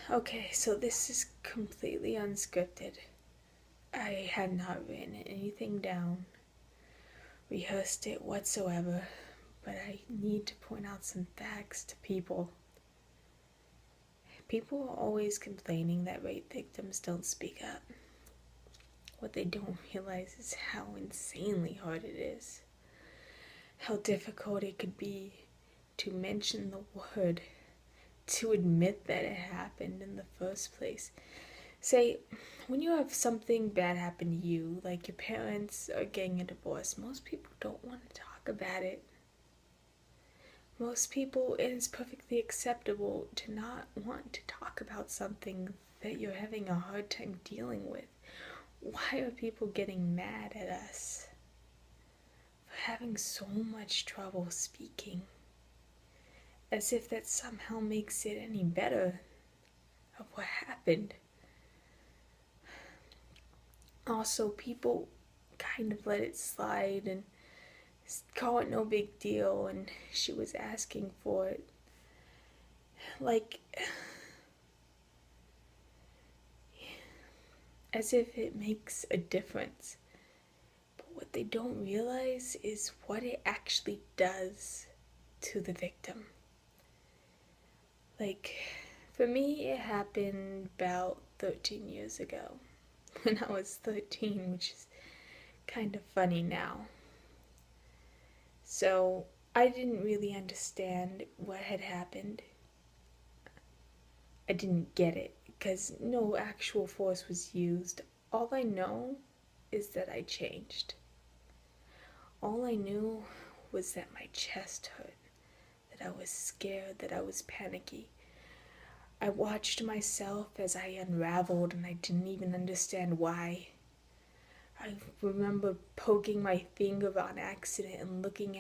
Okay, so this is completely unscripted. I had not written anything down, rehearsed it whatsoever, but I need to point out some facts to people. People are always complaining that rape victims don't speak up. What they don't realize is how insanely hard it is. How difficult it could be to mention the word, to admit that it happened in the first place. Say, when you have something bad happen to you, like your parents are getting a divorce, most people don't want to talk about it. Most people, it is perfectly acceptable to not want to talk about something that you're having a hard time dealing with. Why are people getting mad at us for having so much trouble speaking? As if that somehow makes it any better of what happened. Also, people kind of let it slide and call it no big deal, and she was asking for it. Like, as if it makes a difference. But what they don't realize is what it actually does to the victim. Like, for me, it happened about 13 years ago, when I was 13, which is kind of funny now. So, I didn't really understand what had happened. I didn't get it because no actual force was used. All I know is that I changed. All I knew was that my chest hurt, that I was scared, that I was panicky. I watched myself as I unraveled and I didn't even understand why. I remember poking my finger on accident and looking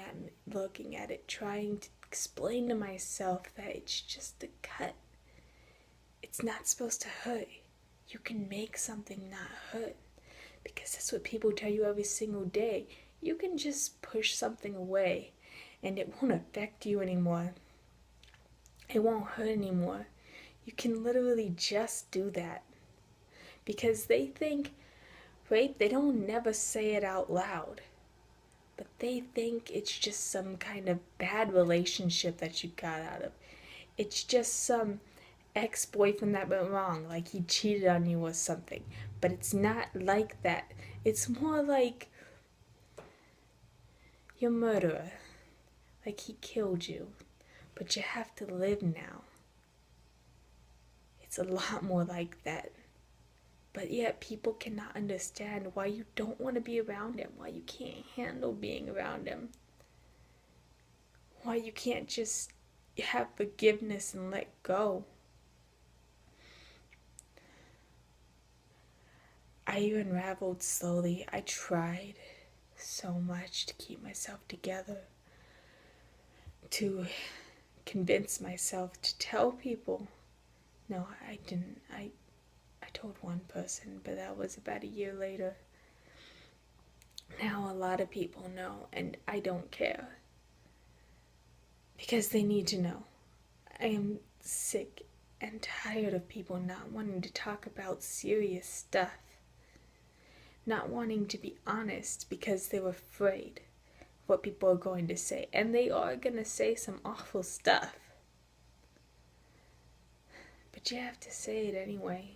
at it, trying to explain to myself that it's just a cut. It's not supposed to hurt. You can make something not hurt. Because that's what people tell you every single day. You can just push something away and it won't affect you anymore. It won't hurt anymore. You can literally just do that. Because they think rape, they don't never say it out loud. But they think it's just some kind of bad relationship that you got out of. It's just some ex-boyfriend that went wrong, like he cheated on you or something. But it's not like that. It's more like your murderer. Like he killed you. But you have to live now. It's a lot more like that. But yet people cannot understand why you don't want to be around him, why you can't handle being around him, why you can't just have forgiveness and let go. I unraveled slowly. I tried so much to keep myself together, to convince myself to tell people. No, I didn't. I told one person, but that was about a year later. Now a lot of people know, and I don't care. Because they need to know. I am sick and tired of people not wanting to talk about serious stuff. Not wanting to be honest because they're afraid of what people are going to say. And they are going to say some awful stuff. But you have to say it anyway.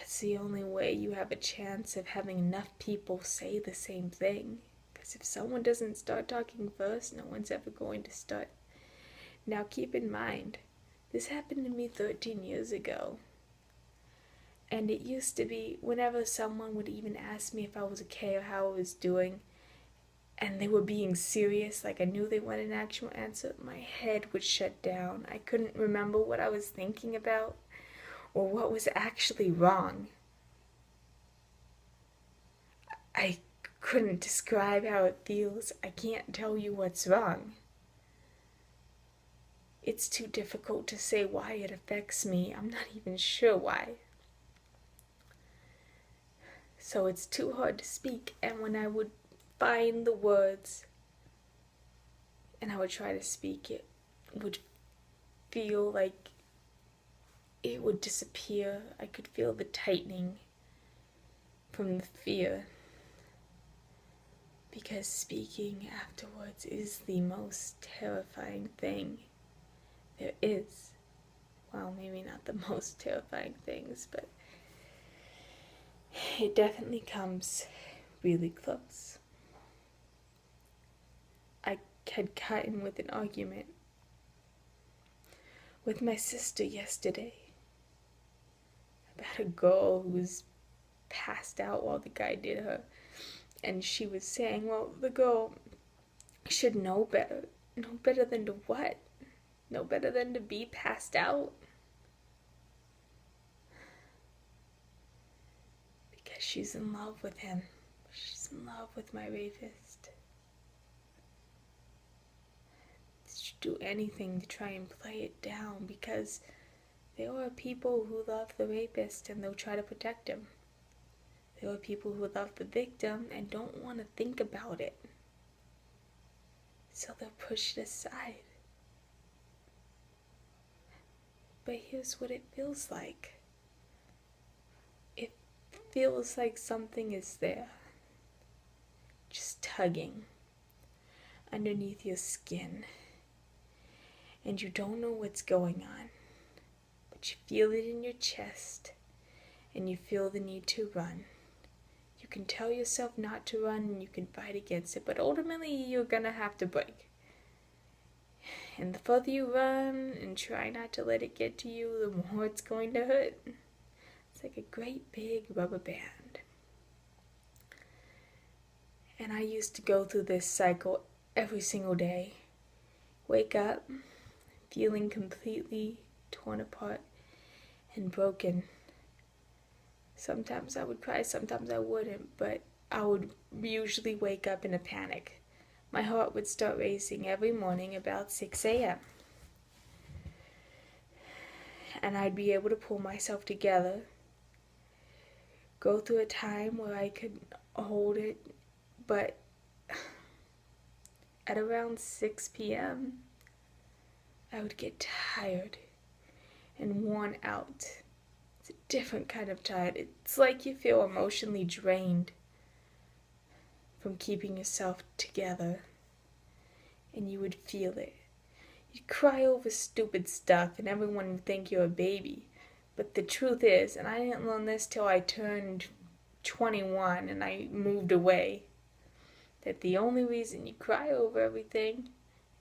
It's the only way you have a chance of having enough people say the same thing. Because if someone doesn't start talking first, no one's ever going to start. Now keep in mind, this happened to me 13 years ago. And it used to be whenever someone would even ask me if I was okay or how I was doing, and they were being serious, like I knew they wanted an actual answer, my head would shut down. I couldn't remember what I was thinking about or what was actually wrong. I couldn't describe how it feels. I can't tell you what's wrong. It's too difficult to say why it affects me. I'm not even sure why. So it's too hard to speak, and when I would find the words and I would try to speak, it would feel like it would disappear. I could feel the tightening from the fear. Because speaking afterwards is the most terrifying thing there is. Well, maybe not the most terrifying things, but it definitely comes really close. I had gotten with an argument with my sister yesterday about a girl who was passed out while the guy did her. And she was saying, well, the girl should know better. Know better than to what? Know better than to be passed out? Because she's in love with him. She's in love with my rapist. She'd do anything to try and play it down, because there are people who love the rapist and they'll try to protect him. There are people who love the victim and don't want to think about it. So they'll push it aside. But here's what it feels like. It feels like something is there, just tugging underneath your skin. And you don't know what's going on, but you feel it in your chest, and you feel the need to run. You can tell yourself not to run, and you can fight against it, but ultimately you're gonna have to break. And the further you run and try not to let it get to you, the more it's going to hurt. It's like a great big rubber band. And I used to go through this cycle every single day. Wake up, feeling completely torn apart and broken. Sometimes I would cry, sometimes I wouldn't, but I would usually wake up in a panic. My heart would start racing every morning about 6 a.m. And I'd be able to pull myself together, go through a time where I could hold it, but at around 6 p.m., I would get tired and worn out. It's a different kind of tired. It's like you feel emotionally drained from keeping yourself together, and you would feel it. You'd cry over stupid stuff and everyone would think you're a baby. But the truth is, and I didn't learn this till I turned 21 and I moved away, that the only reason you cry over everything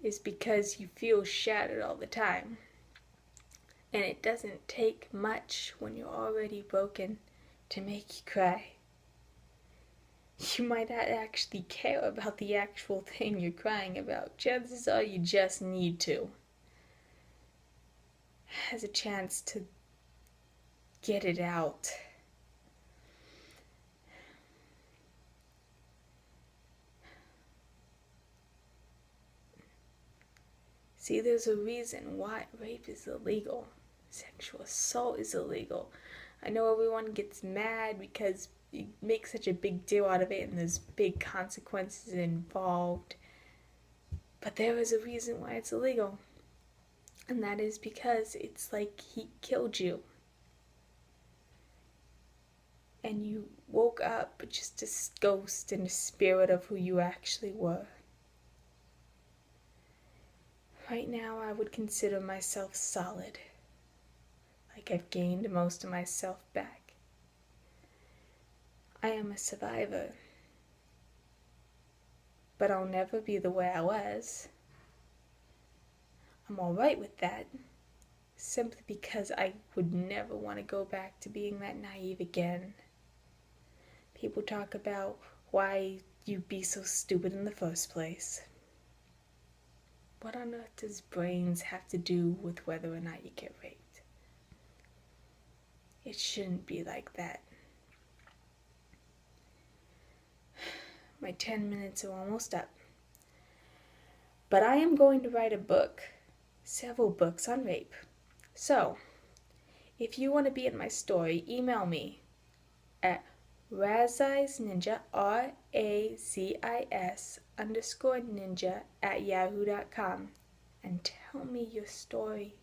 is because you feel shattered all the time. And it doesn't take much when you're already broken to make you cry. You might not actually care about the actual thing you're crying about. Chances are you just need to. Has a chance to get it out. See, there's a reason why rape is illegal. Sexual assault is illegal. I know everyone gets mad because you make such a big deal out of it and there's big consequences involved. But there is a reason why it's illegal. And that is because it's like he killed you. And you woke up just a ghost and a spirit of who you actually were. Right now I would consider myself solid. Like I've gained most of myself back. I am a survivor, but I'll never be the way I was. I'm alright with that, simply because I would never want to go back to being that naive again. People talk about why you'd be so stupid in the first place. What on earth does brains have to do with whether or not you get raped? It shouldn't be like that. My 10 minutes are almost up. But I am going to write a book, several books on rape. So, if you want to be in my story, email me at razizninja, RAZIS_ninja @yahoo.com and tell me your story.